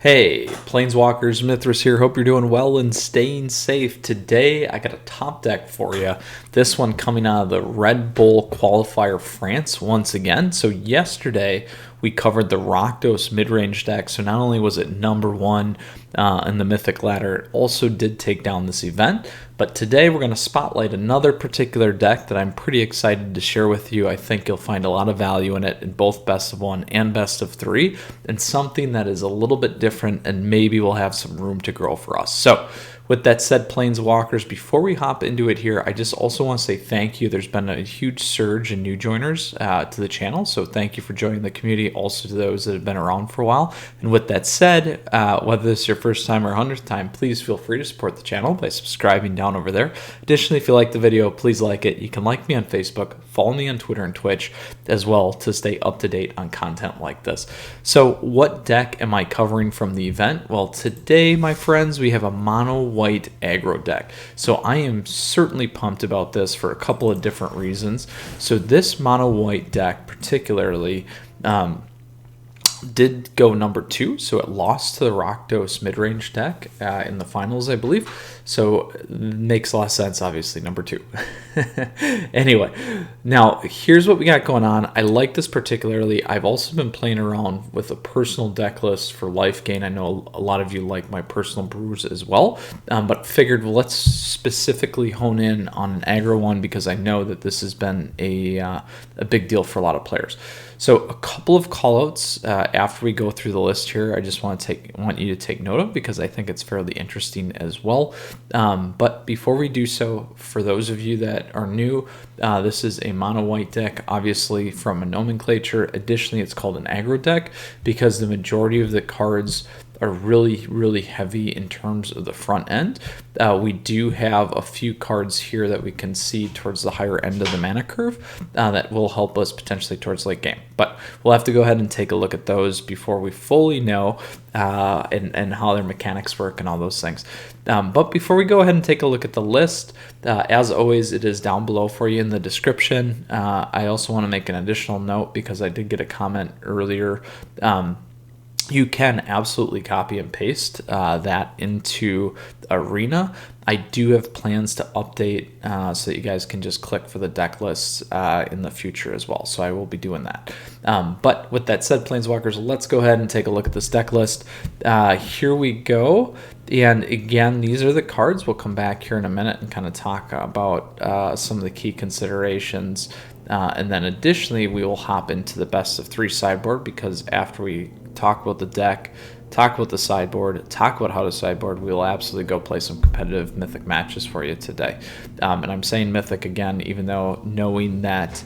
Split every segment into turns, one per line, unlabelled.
Hey, Planeswalkers, Mithras here. Hope you're doing well and staying safe. Today, I got a top deck for you. This one coming out of the RedBull Qualifier France once again. So yesterday, we covered the Rakdos mid-range deck. So not only was it #1 in the Mythic ladder, it also did take down this event. But today, we're going to spotlight another particular deck that I'm pretty excited to share with you. I think you'll find a lot of value in it in both best of 1 and best of 3, and something that is a little bit different and maybe will have some room to grow for us. So with that said, Planeswalkers, before we hop into it here, I just also want to say thank you. There's been a huge surge in new joiners to the channel, so thank you for joining the community, also to those that have been around for a while. And with that said, whether this is your first time or 100th time, please feel free to support the channel by subscribing down over there. Additionally, if you like the video, please like it. You can like me on Facebook, follow me on Twitter and Twitch as well to stay up to date on content like this. So what deck am I covering from the event? Well, today, my friends, we have a mono white aggro deck. So I am certainly pumped about this for a couple of different reasons. So this mono white deck particularly did go #2, so it lost to the Rakdos mid-range deck in the finals, I believe. So makes a lot of sense, obviously, #2. Anyway, now here's what we got going on. I like this particularly. I've also been playing around with a personal deck list for Life Gain. I know a lot of you like my personal brews as well, but figured, well, let's specifically hone in on an aggro one because I know that this has been a big deal for a lot of players. So a couple of callouts after we go through the list here, I just want you to take note of because I think it's fairly interesting as well. But before we do so, for those of you that are new, this is a mono white deck, obviously from a nomenclature. Additionally, it's called an aggro deck because the majority of the cards are really heavy in terms of the front end. We do have a few cards here that we can see towards the higher end of the mana curve that will help us potentially towards late game. But we'll have to go ahead and take a look at those before we fully know and how their mechanics work and all those things. But before we go ahead and take a look at the list, as always, it is down below for you in the description. I also want to make an additional note because I did get a comment earlier. You can absolutely copy and paste that into Arena. I do have plans to update so that you guys can just click for the deck lists in the future as well. So I will be doing that. But with that said, Planeswalkers, let's go ahead and take a look at this deck list. Here we go. And again, these are the cards. We'll come back here in a minute and kind of talk about some of the key considerations. And then additionally, we will hop into the best of 3 sideboard because after we talk about the deck, talk about the sideboard, talk about how to sideboard, we will absolutely go play some competitive Mythic matches for you today. And I'm saying Mythic again, even though knowing that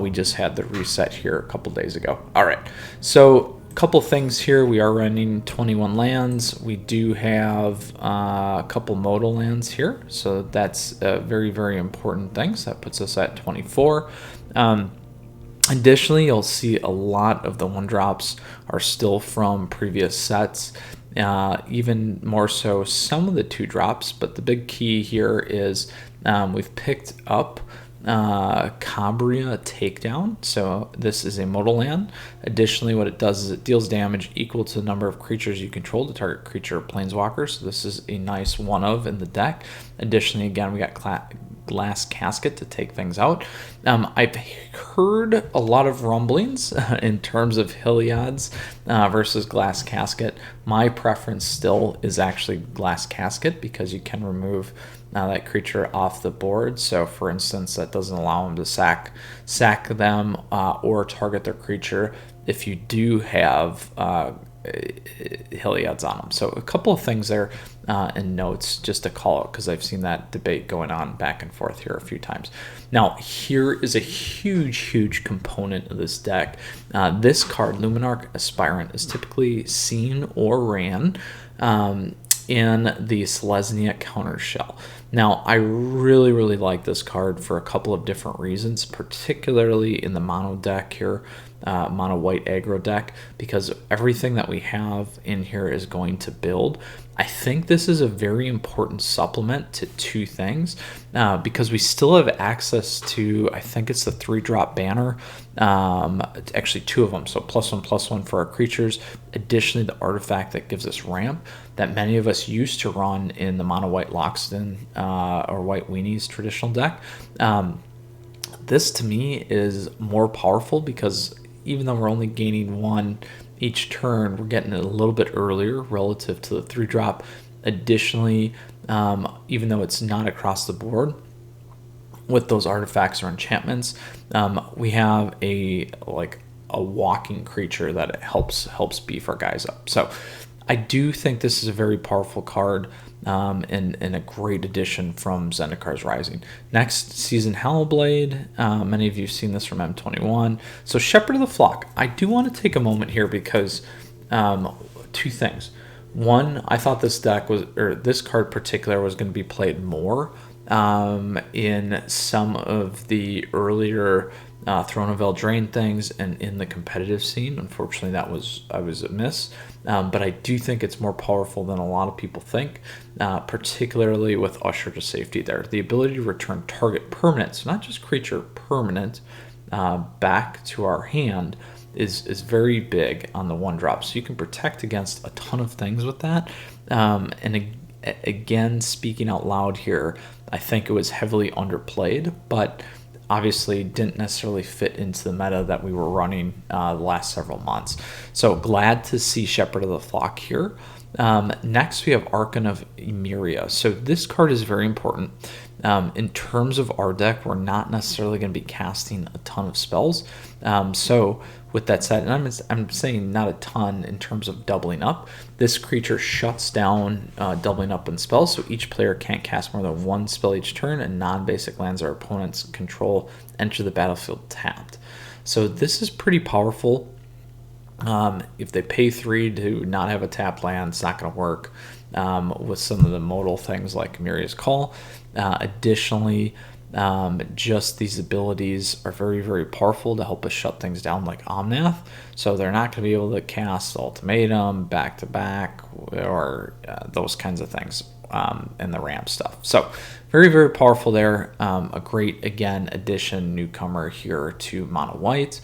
we just had the reset here a couple days ago. All right, so a couple things here. We are running 21 lands. We do have a couple modal lands here, so that's very important things. That puts us at 24. Additionally, you'll see a lot of the 1-drops are still from previous sets, even more so some of the 2-drops, but the big key here is we've picked up Cabria Takedown. So this is a modal land. Additionally, what it does is it deals damage equal to the number of creatures you control to target creature or planeswalker. So this is a nice one of in the deck. Additionally, again, we got Glass Casket to take things out. I've heard a lot of rumblings in terms of Heliod's versus Glass Casket. My preference still is actually Glass Casket because you can remove that creature off the board. So for instance, that doesn't allow them to sack them or target their creature if you do have Heliod's on them. So a couple of things there and notes just to call out because I've seen that debate going on back and forth here a few times. Now here is a huge component of this deck. This card, Luminarch Aspirant, is typically seen or ran in the Selesnya counter shell. Now, I really like this card for a couple of different reasons, particularly in the mono deck here. mono white aggro deck, because everything that we have in here is going to build. I think this is a very important supplement to two things, because we still have access to, I think it's the 3-drop banner, actually 2 of them, so +1/+1 for our creatures. Additionally, the artifact that gives us ramp that many of us used to run in the mono white Loxodon or white Weenies traditional deck. This to me is more powerful because even though we're only gaining 1 each turn, we're getting it a little bit earlier relative to the 3-drop. Additionally, even though it's not across the board with those artifacts or enchantments, we have a walking creature that helps beef our guys up. So I do think this is a very powerful card, and a great addition from Zendikar Rising. Next, Season Hellblade. Many of you have seen this from M21. So Shepherd of the Flock. I do want to take a moment here because 2 things. One, I thought this deck was, or this card particular, was going to be played more in some of the earlier Throne of Eldraine things and in the competitive scene. Unfortunately, I was a miss, but I do think it's more powerful than a lot of people think, particularly with Usher to Safety there. The ability to return target permanent, so not just creature, permanent, back to our hand is very big on the 1-drop. So you can protect against a ton of things with that. And again, speaking out loud here, I think it was heavily underplayed, but obviously didn't necessarily fit into the meta that we were running the last several months. So glad to see Shepherd of the Flock here. Next, we have Archon of Emeria. So this card is very important. In terms of our deck, we're not necessarily going to be casting a ton of spells. So with that said, and I'm saying not a ton in terms of doubling up, this creature shuts down doubling up in spells, so each player can't cast more than 1 spell each turn, and non-basic lands our opponents control enter the battlefield tapped. So this is pretty powerful. If they pay 3 to not have a tapped land, it's not going to work with some of the modal things like Miria's Call. Additionally, just these abilities are very, very powerful to help us shut things down like Omnath. So they're not going to be able to cast Ultimatum, Back to Back, or those kinds of things, and the ramp stuff. So very, very powerful there. A great, again, addition, newcomer here to Mono White.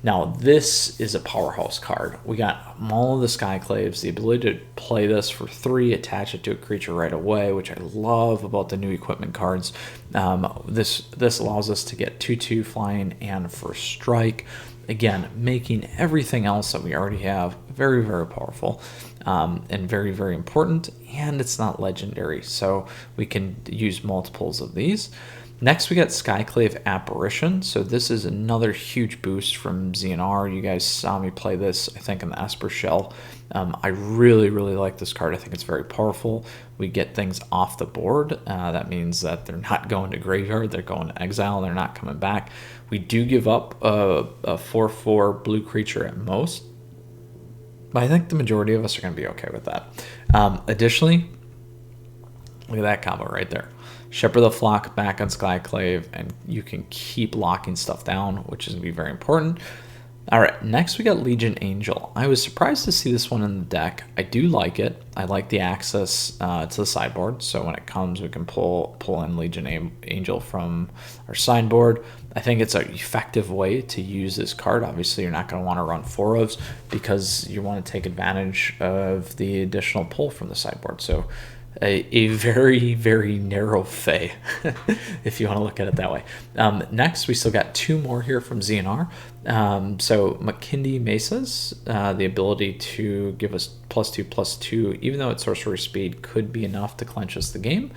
Now, this is a powerhouse card. We got Maul of the Skyclaves, the ability to play this for 3, attach it to a creature right away, which I love about the new equipment cards. This allows us to get 2/2 flying and first strike. Again, making everything else that we already have very, very powerful, and very, very important. And it's not legendary, so we can use multiples of these. Next, we got Skyclave Apparition. So this is another huge boost from ZNR. You guys saw me play this, I think, in the Esper Shell. I really, really like this card. I think it's very powerful. We get things off the board. That means that they're not going to graveyard. They're going to exile. They're not coming back. We do give up a 4/4 blue creature at most, but I think the majority of us are going to be okay with that. Additionally, look at that combo right there. Shepherd of the Flock back on Skyclave, and you can keep locking stuff down, which is going to be very important. All right, next we got Legion Angel. I was surprised to see this one in the deck. I do like it. I like the access to the sideboard, so when it comes, we can pull in Legion Angel from our sideboard. I think it's an effective way to use this card. Obviously, you're not going to want to run 4-ofs because you want to take advantage of the additional pull from the sideboard. So a very, very narrow fey, if you want to look at it that way. Next, we still got 2 more here from ZNR. So McKindy Mesas, the ability to give us +2/+2, even though its sorcery speed could be enough to clinch us the game.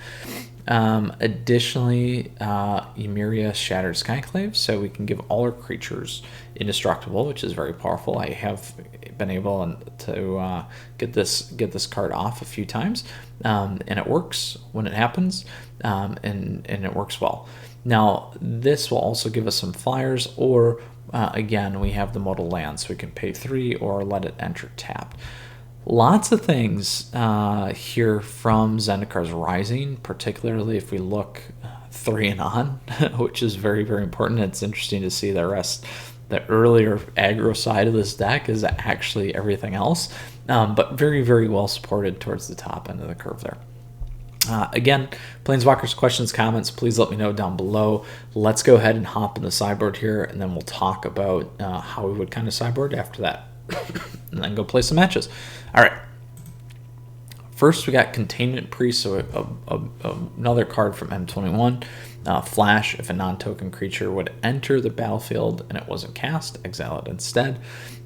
Additionally, Emeria Shattered Skyclave, so we can give all our creatures indestructible, which is very powerful. I have been able to get this card off a few times, and it works when it happens, and it works well. Now, this will also give us some flyers, or again, we have the modal land, so we can pay 3 or let it enter tapped. Lots of things here from Zendikar Rising, particularly if we look 3 and on, which is very, very important. It's interesting to see the rest the earlier aggro side of this deck is actually everything else, but very, very well supported towards the top end of the curve there. Again, Planeswalkers, questions, comments, please let me know down below. Let's go ahead and hop in the sideboard here, and then we'll talk about how we would kind of sideboard after that, and then go play some matches. All right. First, we got Containment Priest, so another card from M21. Flash, if a non-token creature would enter the battlefield and it wasn't cast, exile it instead.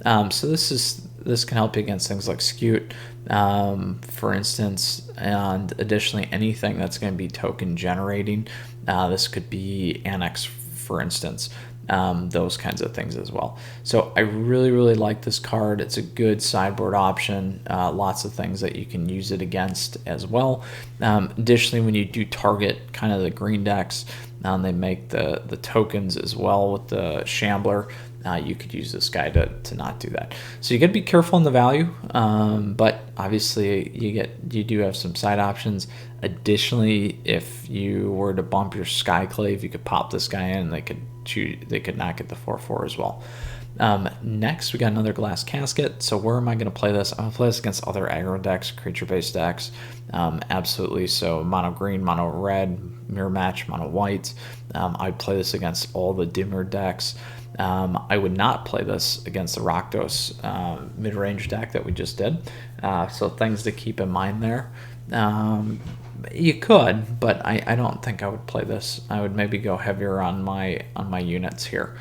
So this can help you against things like Scute, for instance, and additionally anything that's going to be token generating. This could be Annex, for instance. Those kinds of things as well. So I really, really like this card. It's a good sideboard option. Lots of things that you can use it against as well. Additionally, when you do target kind of the green decks, they make the tokens as well with the Shambler. You could use this guy to not do that. So you got to be careful in the value, but obviously you do have some side options. Additionally, if you were to bump your Skyclave, you could pop this guy in and they could knock it the 4/4 as well. Next, we got another Glass Casket. So where am I going to play this? I'm going to play this against other aggro decks, creature-based decks. Absolutely. So mono green, mono red, mirror match, mono white. I'd play this against all the dimir decks. I would not play this against the Rakdos mid-range deck that we just did. So things to keep in mind there. You could, but I don't think I would play this. I would maybe go heavier on my units here.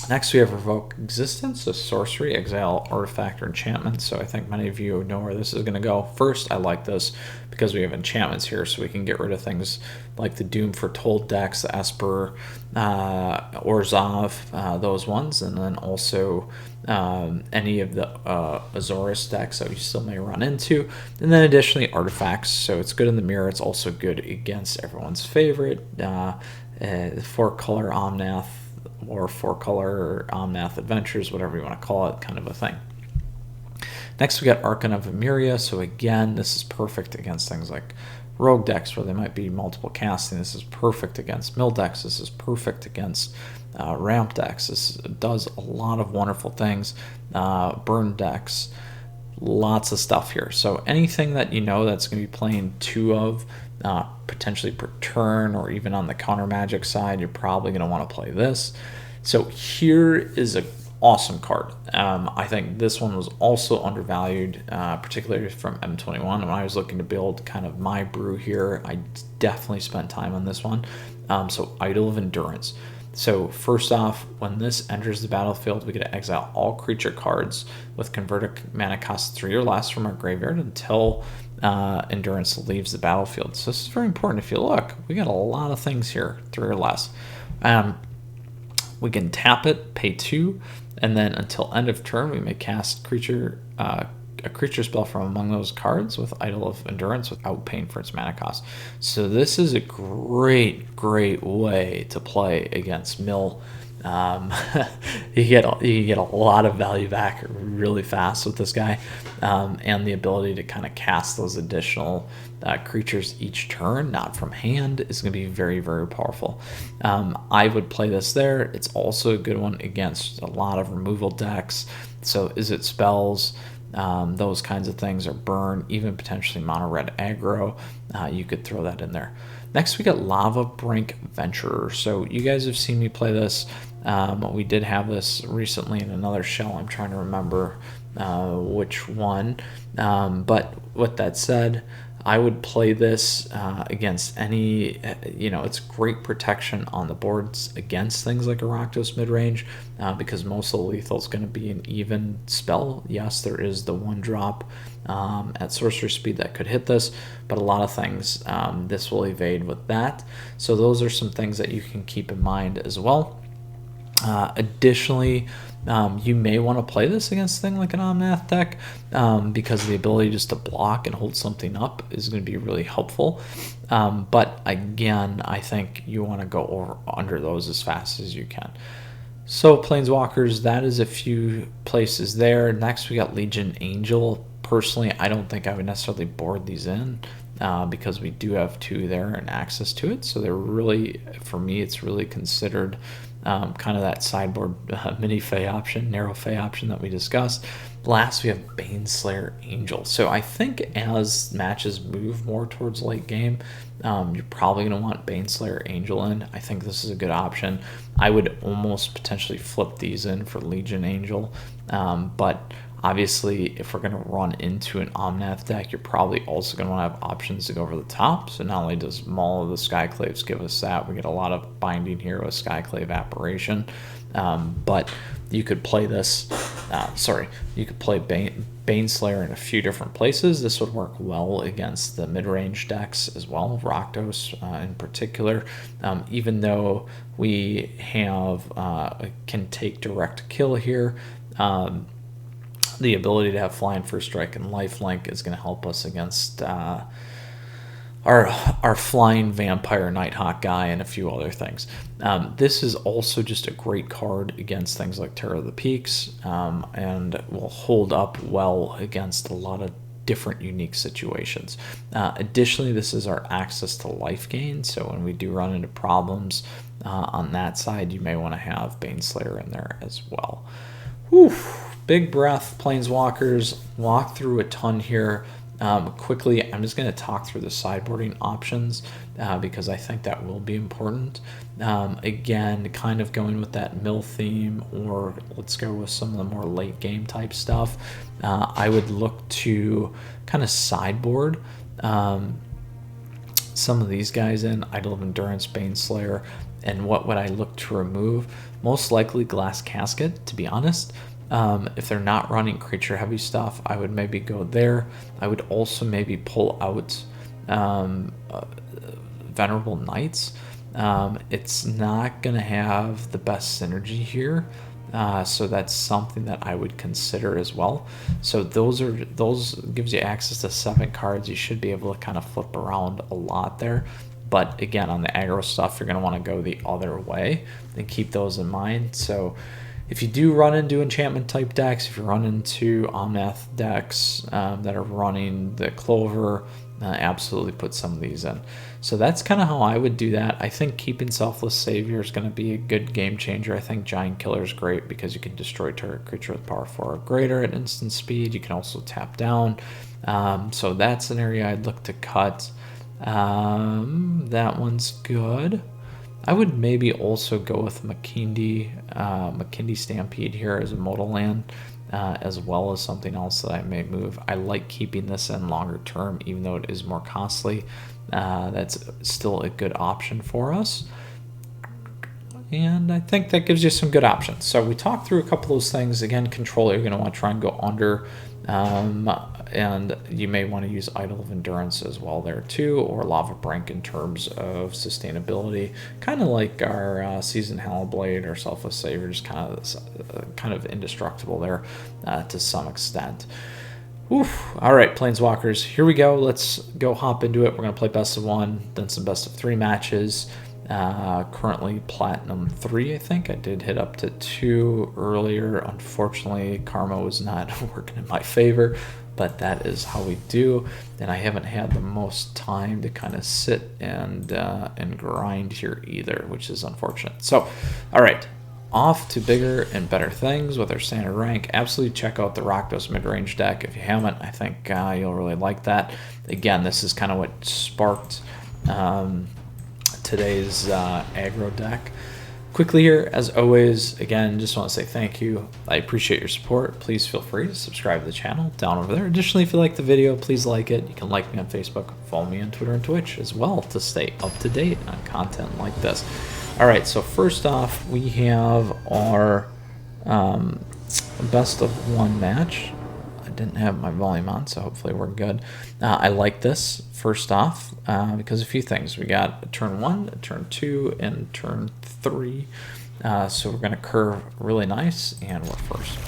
Next, we have Revoke Existence, a sorcery, exile artifact or enchantment. So I think many of you know where this is going to go. First, I like this because we have enchantments here, so we can get rid of things like the Doom Foretold decks, the Esper, Orzhov, those ones, and then also any of the Azorius decks that we still may run into. And then additionally, artifacts. So it's good in the mirror. It's also good against everyone's favorite, 4-color Omnath, or 4-color Omnath Adventures, whatever you want to call it, kind of a thing. Next, we got Archon of Emeria. So again, this is perfect against things like rogue decks where they might be multiple casting. This is perfect against mill decks. This is perfect against ramp decks. This does a lot of wonderful things. Burn decks, lots of stuff here. So anything that you know that's going to be playing 2 of, potentially per turn, or even on the counter magic side, you're probably going to want to play this. So here is an awesome card. I think this one was also undervalued, particularly from M21. When I was looking to build kind of my brew here, I definitely spent time on this one. So Idol of Endurance. So first off, when this enters the battlefield, we get to exile all creature cards with converted mana cost 3 or less from our graveyard until Endurance leaves the battlefield. So this is very important. If you look, we got a lot of things here, 3 or less. We can tap it, pay 2, and then until end of turn, we may cast a creature spell from among those cards with Idol of Endurance without paying for its mana cost. So this is a great way to play against mill. You get a lot of value back really fast with this guy, and the ability to kind of cast those additional creatures each turn, not from hand, is going to be very powerful. I would play this there. It's also a good one against a lot of removal decks. So is it spells? Those kinds of things, are burn, even potentially mono red aggro. You could throw that in there. Next, we got Lava Brink Venturer. So you guys have seen me play this. We did have this recently in another shell. I'm trying to remember which one. But with that said, I would play this against any, it's great protection on the boards against things like a Rakdos midrange, because most of the lethal is going to be an even spell. Yes, there is the 1-drop at sorcery speed that could hit this, but a lot of things this will evade with that. So those are some things that you can keep in mind as well. Additionally, you may want to play this against a thing like an Omnath deck, because the ability just to block and hold something up is going to be really helpful. But again, I think you want to go under those as fast as you can. So Planeswalkers, that is a few places there. Next, we got Legion Angel. Personally, I don't think I would necessarily board these in, because we do have 2 there and access to it. So they're really, for me, it's really considered kind of that sideboard mini Fey option, narrow Fey option that we discussed. Last, we have Baneslayer Angel. So I think as matches move more towards late game, you're probably going to want Baneslayer Angel in. I think this is a good option. I would almost potentially flip these in for Legion Angel, but obviously, if we're going to run into an Omnath deck, you're probably also going to want to have options to go over the top. So not only does Maul of the Skyclaves give us that, we get a lot of binding here with Skyclave Apparition, but you could play this, you could play Baneslayer in a few different places. This would work well against the mid-range decks as well, Rakdos in particular. Even though we have can take direct kill here, the ability to have flying first strike and lifelink is going to help us against our flying vampire Nighthawk guy and a few other things. This is also just a great card against things like Terror of the Peaks, and will hold up well against a lot of different unique situations. Additionally, this is our access to life gain, so when we do run into problems on that side, you may want to have Baneslayer in there as well. Whew. Big breath, Planeswalkers. Walk through a ton here. Quickly, I'm just going to talk through the sideboarding options because I think that will be important. Again, kind of going with that mill theme, or let's go with some of the more late game type stuff. I would look to kind of sideboard some of these guys in, Idol of Endurance, Baneslayer, and what would I look to remove? Most likely Glass Casket, to be honest. If they're not running creature heavy stuff, I would maybe go there. I would also maybe pull out Venerable Knights. It's not going to have the best synergy here, so that's something that I would consider as well. So those gives you access to 7 cards. You should be able to kind of flip around a lot there. But again, on the aggro stuff, you're going to want to go the other way and keep those in mind. So if you do run into enchantment type decks, if you run into Omnath decks that are running the Clover, absolutely put some of these in. So that's kind of how I would do that. I think keeping Selfless Savior is going to be a good game changer. I think Giant Killer is great because you can destroy target creature with power 4 or greater at instant speed. You can also tap down. So that's an area I'd look to cut. That one's good. I would maybe also go with Makindi Stampede here as a modal land, as well as something else that I may move. I like keeping this in longer term, even though it is more costly. That's still a good option for us. And I think that gives you some good options. So we talked through a couple of those things. Again, controller, you're going to want to try and go under. And you may want to use Idol of Endurance as well there too, or Lava Brink in terms of sustainability, kind of like our Seasoned Hellblade or Selfless Savior, just kind of indestructible there to some extent. Oof. All right, Planeswalkers, here we go. Let's go hop into it. We're going to play best of 1, then some best of 3 matches. Currently Platinum 3, I think. I did hit up to 2 earlier. Unfortunately, karma was not working in my favor, but that is how we do. And I haven't had the most time to kind of sit and grind here either, which is unfortunate. So, all right, off to bigger and better things with our standard rank. Absolutely check out the Rakdos mid-range deck. If you haven't, I think you'll really like that. Again, this is kind of what sparked today's aggro deck. Quickly here, as always, again, just want to say thank you. I appreciate your support. Please feel free to subscribe to the channel down over there. Additionally, if you like the video, please like it. You can like me on Facebook, follow me on Twitter and Twitch as well to stay up to date on content like this. All right, so first off, we have our best of 1 match. I didn't have my volume on, so hopefully we're good. I like this first off because a few things. We got a turn 1, a turn 2, and turn 3. So we're going to curve really nice, and we're first.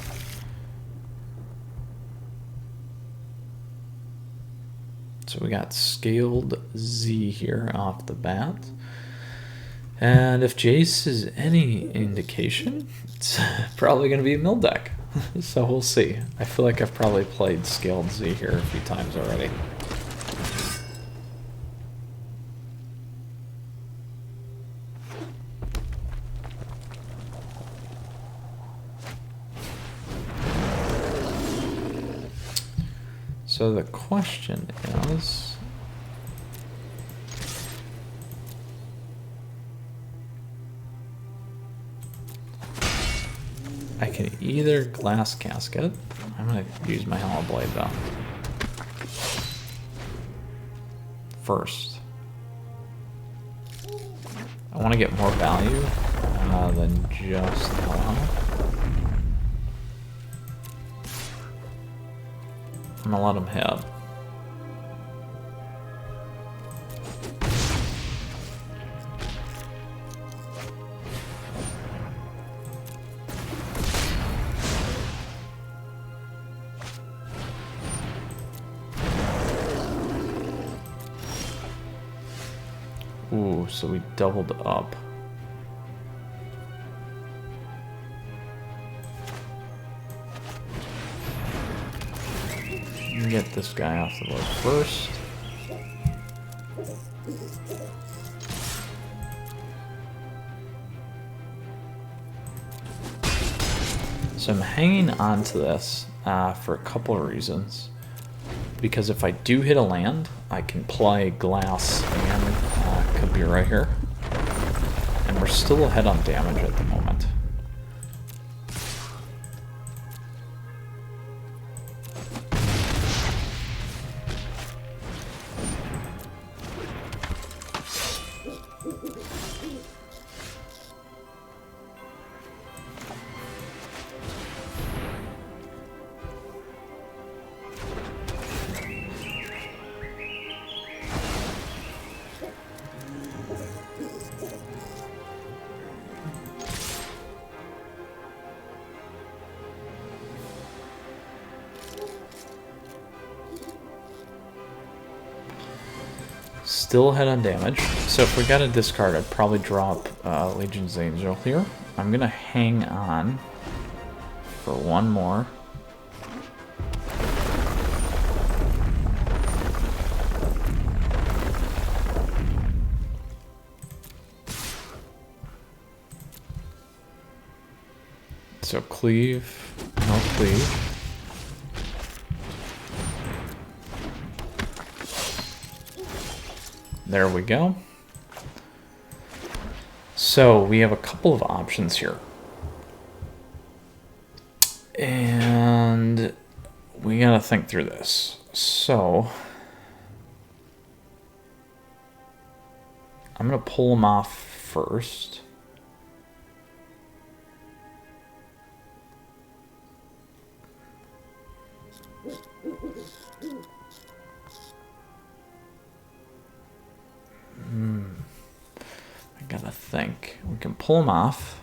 So we got Scaled Z here off the bat. And if Jace is any indication, it's probably going to be a mill deck. So we'll see. I feel like I've probably played Scaled Z here a few times already. So the question is, I can either glass casket. I'm gonna use my hollow blade though. First. I want to get more value than just Hellhammer. I'm gonna let him hit. Ooh, so we doubled up. Get this guy off the board first. So I'm hanging on to this for a couple of reasons. Because if I do hit a land, I can play glass and could be right here. And we're still ahead on damage at the moment. Still ahead on damage. So if we got a discard, I'd probably drop Legion's Angel here. I'm gonna hang on for one more. So cleave, no cleave. There we go. So we have a couple of options here. And we gotta think through this. So I'm gonna pull them off first. I gotta think. We can pull them off.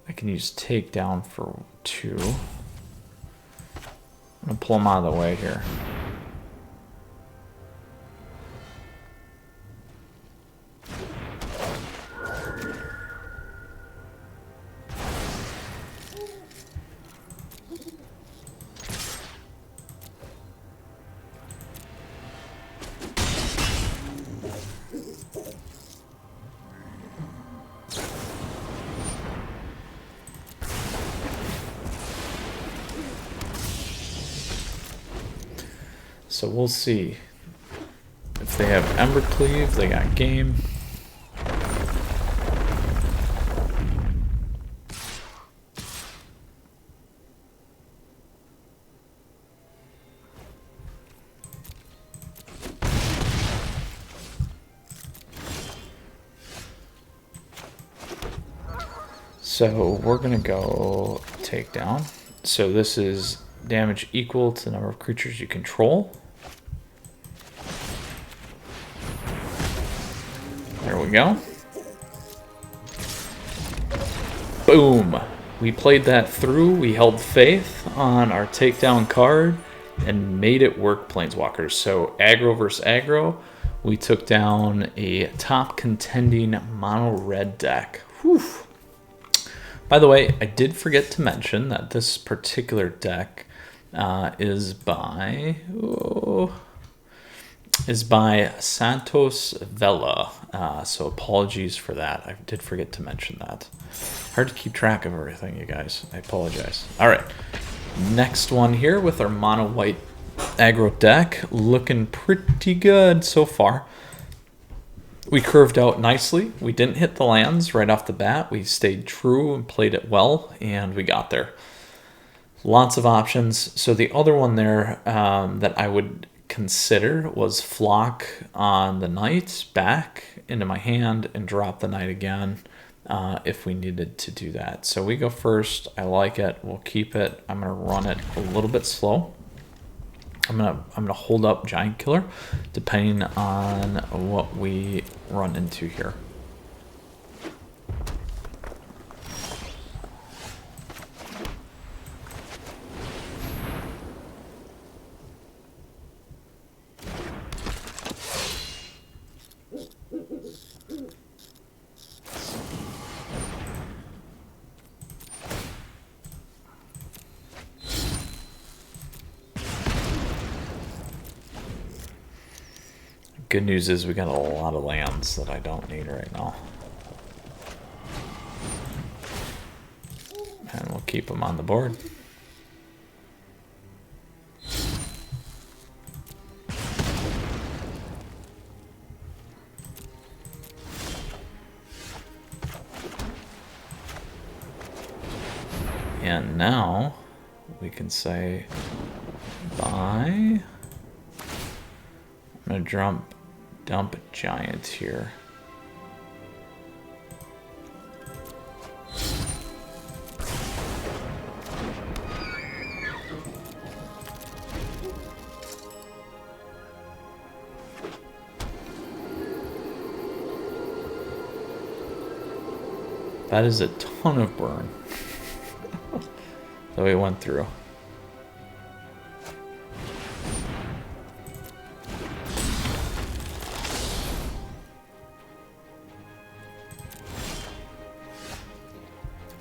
I can use takedown for 2. I'm gonna pull them out of the way here. So we'll see. If they have Ember Cleave, they got game. So we're gonna go takedown. So this is damage equal to the number of creatures you control. There we go. Boom. We played that through. We held faith on our takedown card and made it work, Planeswalkers. So aggro versus aggro, we took down a top contending mono red deck. Whew. By the way, I did forget to mention that this particular deck is by Santos Vela. So apologies for that. I did forget to mention that. Hard to keep track of everything, you guys. I apologize. All right. Next one here with our mono white aggro deck, looking pretty good so far. We curved out nicely. We didn't hit the lands right off the bat. We stayed true and played it well, and we got there. Lots of options. So the other one there that I would consider was flock on the knight back into my hand and drop the knight again if we needed to do that. So we go first. I like it. We'll keep it. I'm gonna run it a little bit slow. I'm gonna hold up Giant Killer depending on what we run into here. Good news is we got a lot of lands that I don't need right now. And we'll keep them on the board. And now we can say bye. I'm gonna dump a giant here. That is a ton of burn that we went through.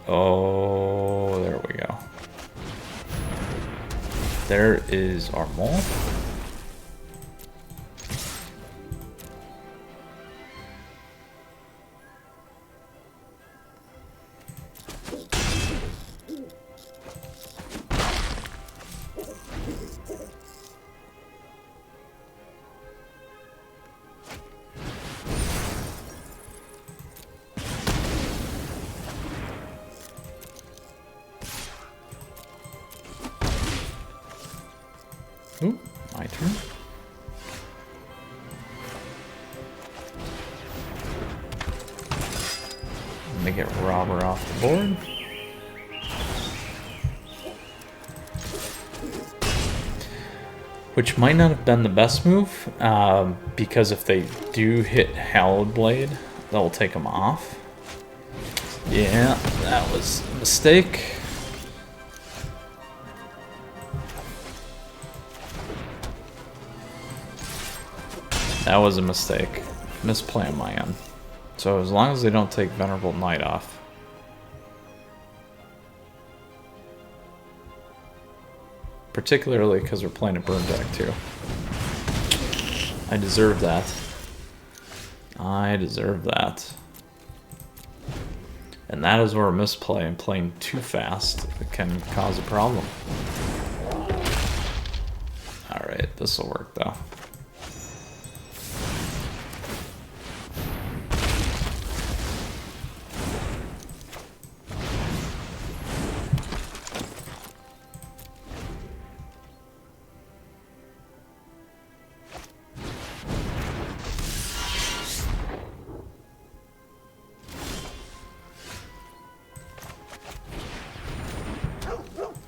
Oh, there we go. There is our mole. Ooh, my turn. Let me get Robber off the board. Which might not have been the best move, because if they do hit Hallowed Blade, they'll take them off. Yeah, that was a mistake. That was a mistake. Misplay on my end. So as long as they don't take Venerable Knight off. Particularly because we're playing a burn deck too. I deserve that. I deserve that. And that is where a misplay and playing too fast can cause a problem. Alright, this will work though.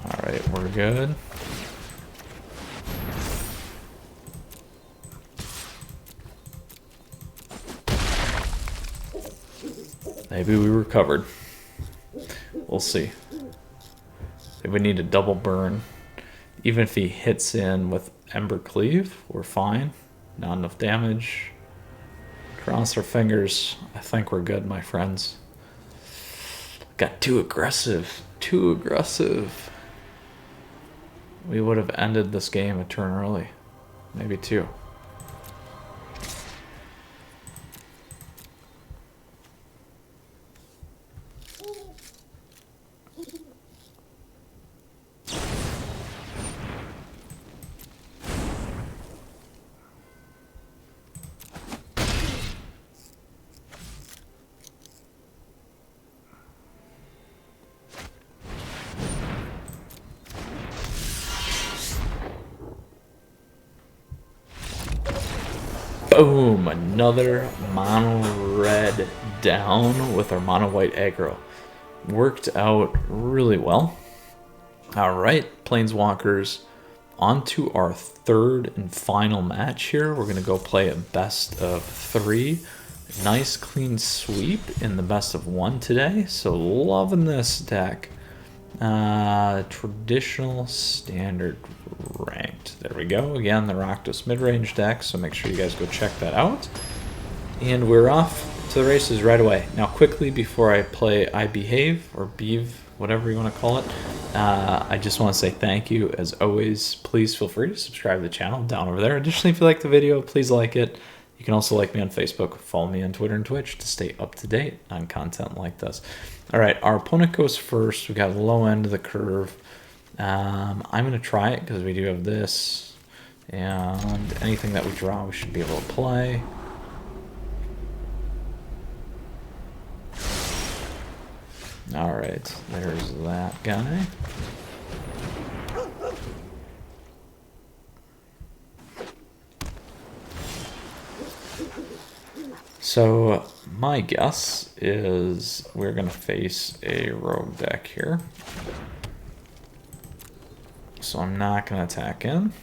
Alright, we're good. Maybe we recovered. We'll see. If we need a double burn, even if he hits in with Ember Cleave, we're fine. Not enough damage. Cross our fingers. I think we're good, my friends. Got too aggressive. Too aggressive. We would have ended this game a turn early. Maybe two. Boom! Another mono red down with our mono white aggro. Worked out really well. All right, Planeswalkers, on to our third and final match here. We're going to go play a best of 3. Nice clean sweep in the best of 1 today. So loving this deck. Traditional, standard, ranked. There we go. Again, the Rakdos mid-range deck, so make sure you guys go check that out. And we're off to the races right away. Now quickly, before I play I Behave, or Beeve, whatever you want to call it, I just want to say thank you. As always, please feel free to subscribe to the channel down over there. Additionally, if you like the video, please like it. You can also like me on Facebook, follow me on Twitter and Twitch to stay up to date on content like this. All right, our opponent goes first. We got a low end of the curve. I'm going to try it because we do have this. And anything that we draw, we should be able to play. All right, there's that guy. So my guess is we're going to face a rogue deck here. So I'm not going to attack in.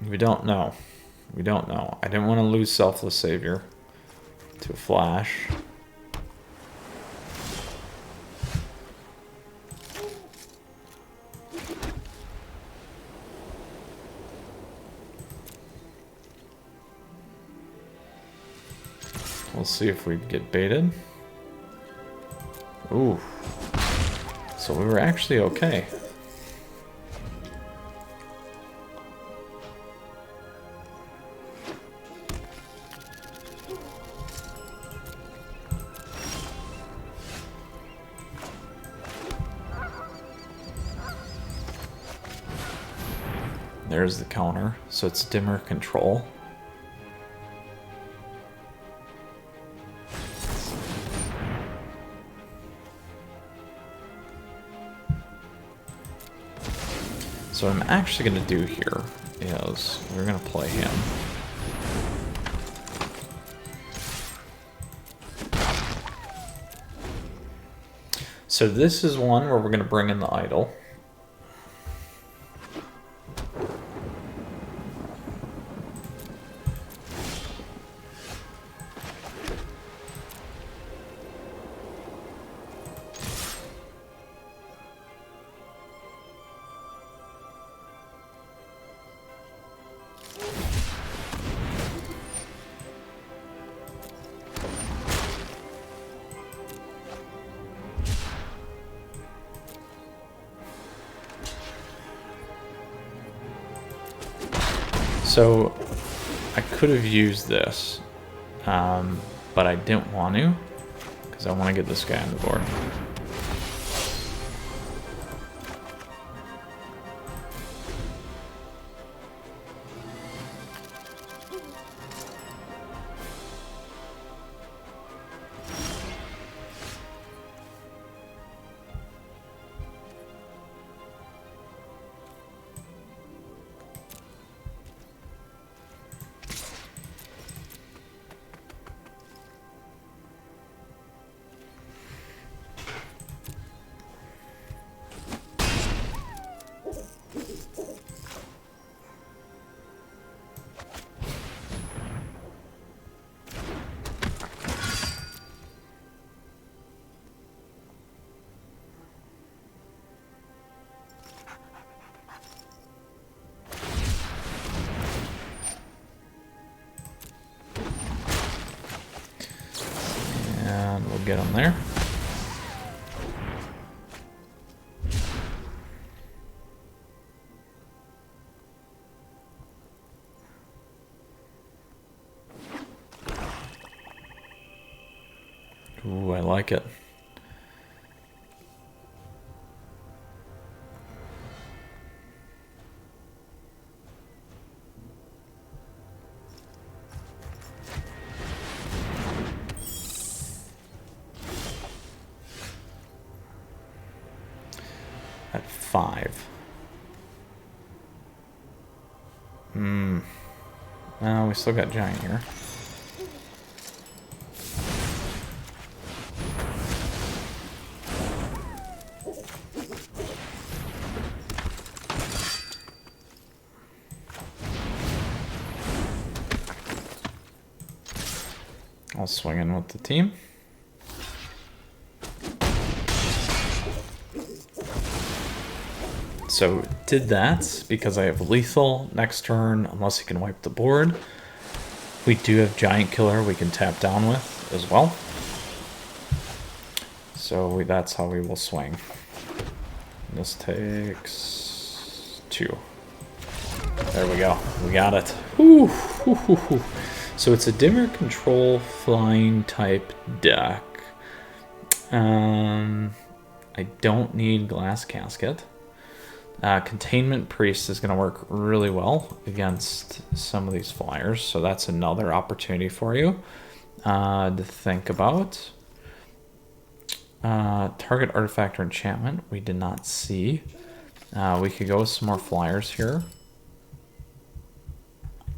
We don't know. We don't know. I didn't want to lose Selfless Savior to a flash. We'll see if we get baited. Ooh. So we were actually okay. There's the counter. So it's dimir control. So what I'm actually going to do here is we're going to play him. So this is one where we're going to bring in the idol. So I could have used this, but I didn't want to because I want to get this guy on the board. We'll get him there. Ooh, I like it. At 5. We still got giant here. I'll swing in with the team. So did that because I have lethal next turn, unless he can wipe the board. We do have giant killer we can tap down with as well. So that's how we will swing. This takes 2. There we go. We got it. Whew, whew, whew, whew. So it's a dimmer control flying type deck. I don't need glass casket. Containment Priest is going to work really well against some of these flyers, so that's another opportunity for you to think about. Target artifact or enchantment we did not see. We could go with some more flyers here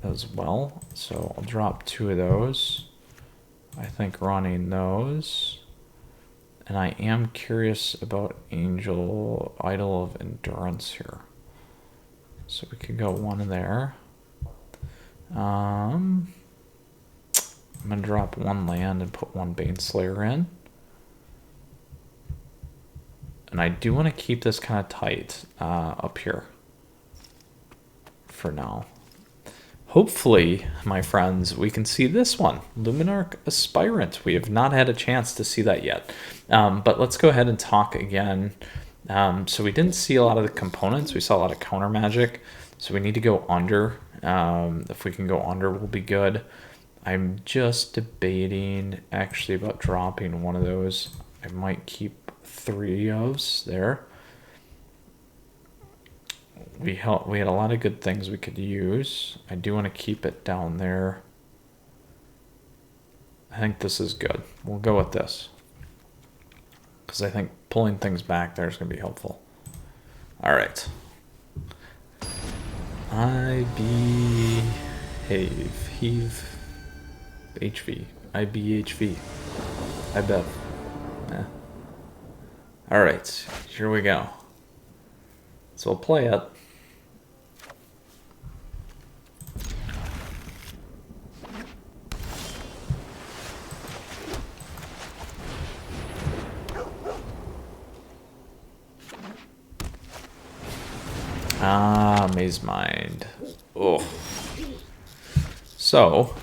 as well, so I'll drop 2 of those. I think running those. And I am curious about Angel Idol of Endurance here. So we could go 1 in there. I'm going to drop 1 land and put 1 Baneslayer in. And I do want to keep this kind of tight up here for now. Hopefully, my friends, we can see this one, Luminarch Aspirant. We have not had a chance to see that yet. But let's go ahead and talk again. So we didn't see a lot of the components. We saw a lot of counter magic. So we need to go under. If we can go under, we'll be good. I'm just debating actually about dropping 1 of those. I might keep 3 ofs there. We had a lot of good things we could use. I do want to keep it down there. I think this is good. We'll go with this, because I think pulling things back there is going to be helpful. All right. IBHV. I bet. Yeah. All right, here we go. So we'll play it. Maze Mind. Oh. So,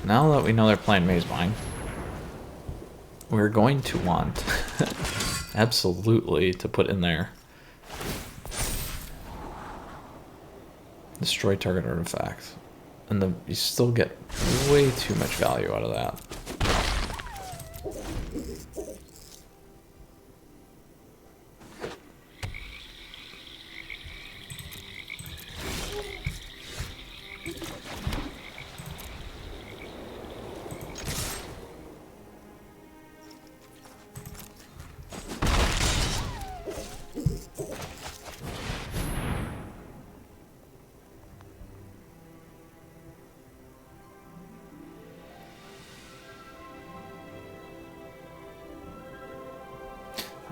now that we know they're playing Maze Mind, we're going to want absolutely to put in there destroy target artifact. And you still get way too much value out of that.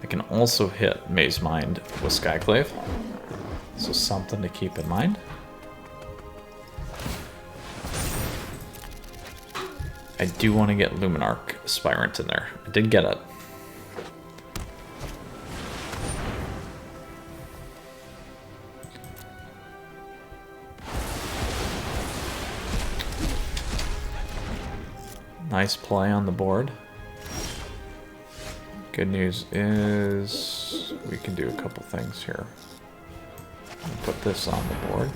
I can also hit Maze Mind with Skyclave, so something to keep in mind. I do want to get Luminarch Aspirant in there. I did get it. Nice play on the board. Good news is we can do a couple things here. Put this on the board.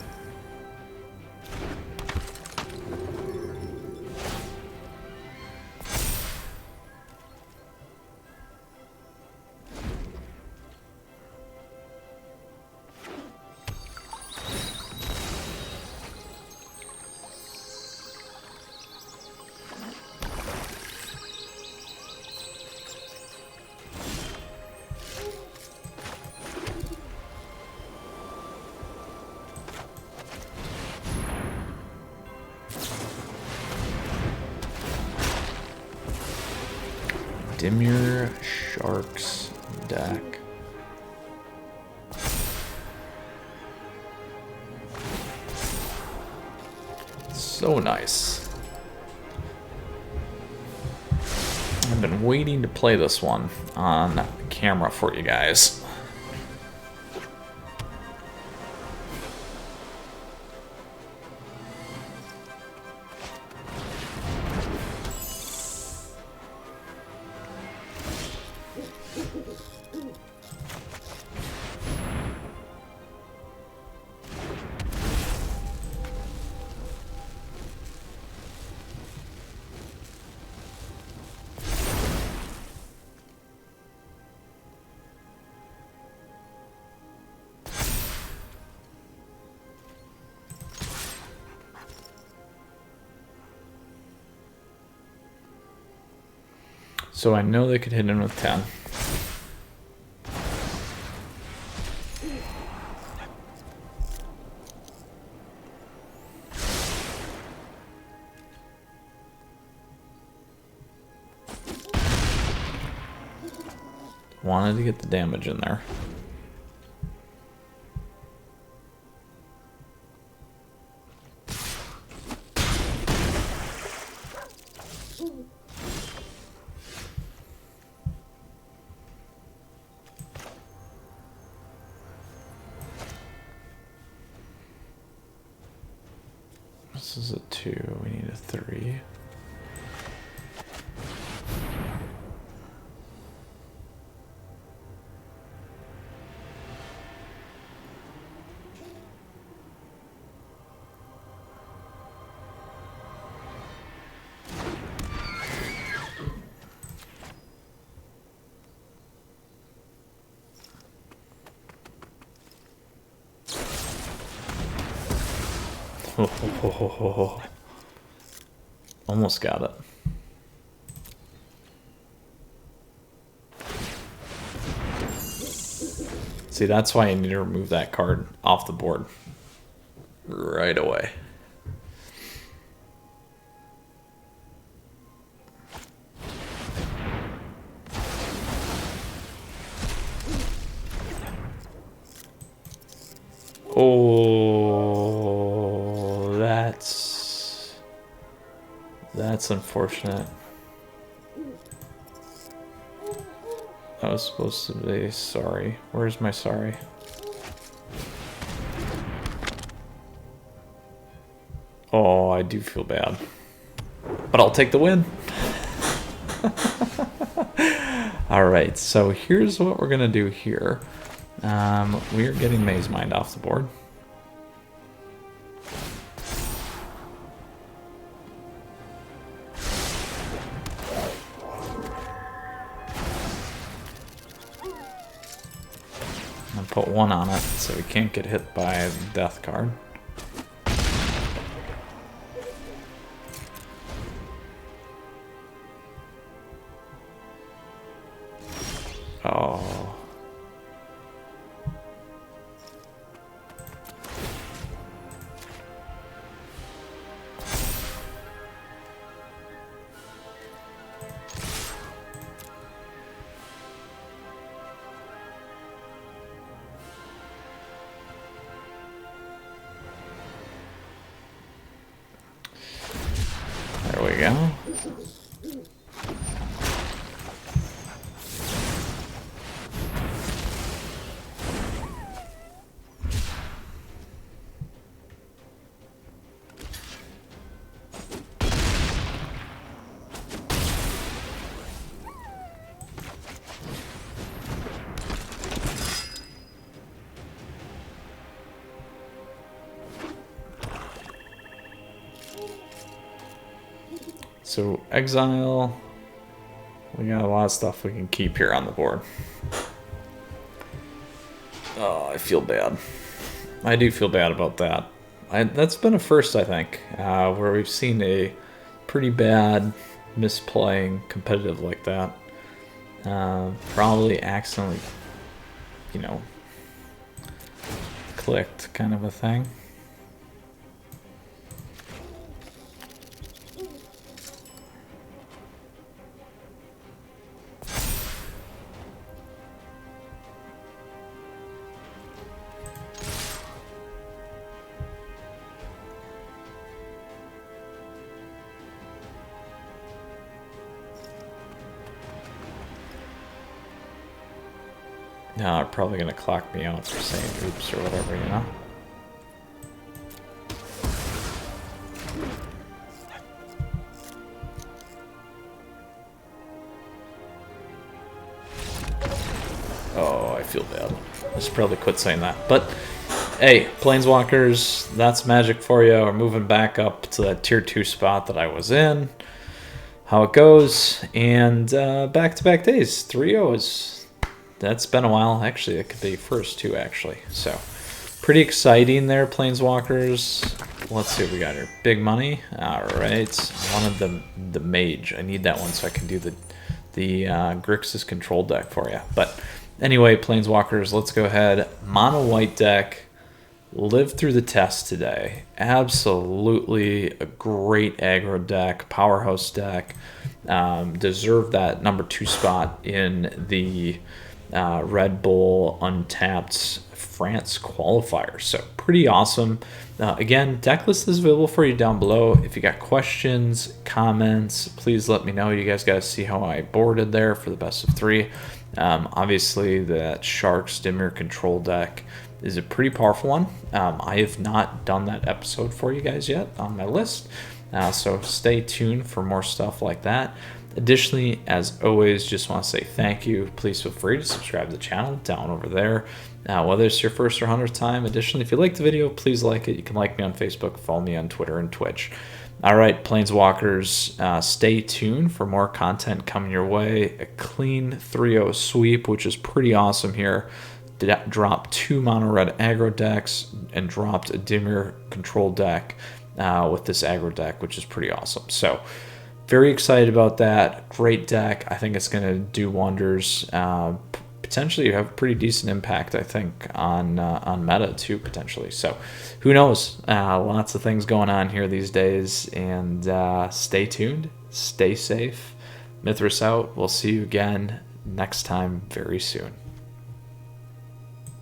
Dimir Sharks deck. So nice. I've been waiting to play this one on camera for you guys. So I know they could hit in with 10. Wanted to get the damage in there. This is a 2, we need a 3. Almost got it. See, that's why you need to remove that card off the board right away. Oh, that's unfortunate. I was supposed to be sorry. Where's my sorry? Oh, I do feel bad. But I'll take the win. Alright, so here's what we're going to do here. We are getting Maze Mind off the board. I'll put 1 on it so we can't get hit by a death card. Oh. There we go. So exile, we got a lot of stuff we can keep here on the board. Oh, I feel bad. I do feel bad about that. That's been a first, I think, where we've seen a pretty bad misplaying competitive like that. Probably accidentally, you know, clicked kind of a thing. No, probably gonna clock me out for saying oops or whatever, you know? Oh, I feel bad. I should probably quit saying that. But hey, Planeswalkers, that's magic for you. We're moving back up to that tier 2 spot that I was in. How it goes. And back-to-back days. 3-0 is... That's been a while. Actually, it could be first too, actually. So, pretty exciting there, Planeswalkers. Let's see what we got here. Big money. All right. One of the mage. I need that one so I can do the Grixis control deck for you. But anyway, Planeswalkers, let's go ahead. Mono white deck. Lived through the test today. Absolutely a great aggro deck, powerhouse deck. Deserved that number 2 spot in the RedBull Untapped France qualifier. So pretty awesome. Again, deck list is available for you down below. If you got questions, comments, please let me know. You guys got to see how I boarded there for the best of 3. Obviously, that Sharks Dimir control deck is a pretty powerful one. I have not done that episode for you guys yet on my list, so stay tuned for more stuff like that. Additionally, as always, just want to say thank you. Please feel free to subscribe to the channel down over there, whether it's your first or 100th time. Additionally, if you like the video, please like it. You can like me on Facebook, follow me on Twitter and Twitch. All right, Planeswalkers, stay tuned for more content coming your way. A clean 3-0 sweep, which is pretty awesome here. Dropped 2 mono red aggro decks and dropped a dimir control deck with this aggro deck, which is pretty awesome. So very excited about that. Great deck. I think it's going to do wonders. Potentially have a pretty decent impact, I think, on meta too, potentially. So who knows? Lots of things going on here these days, and stay tuned, stay safe. Mithras out. We'll see you again next time very soon.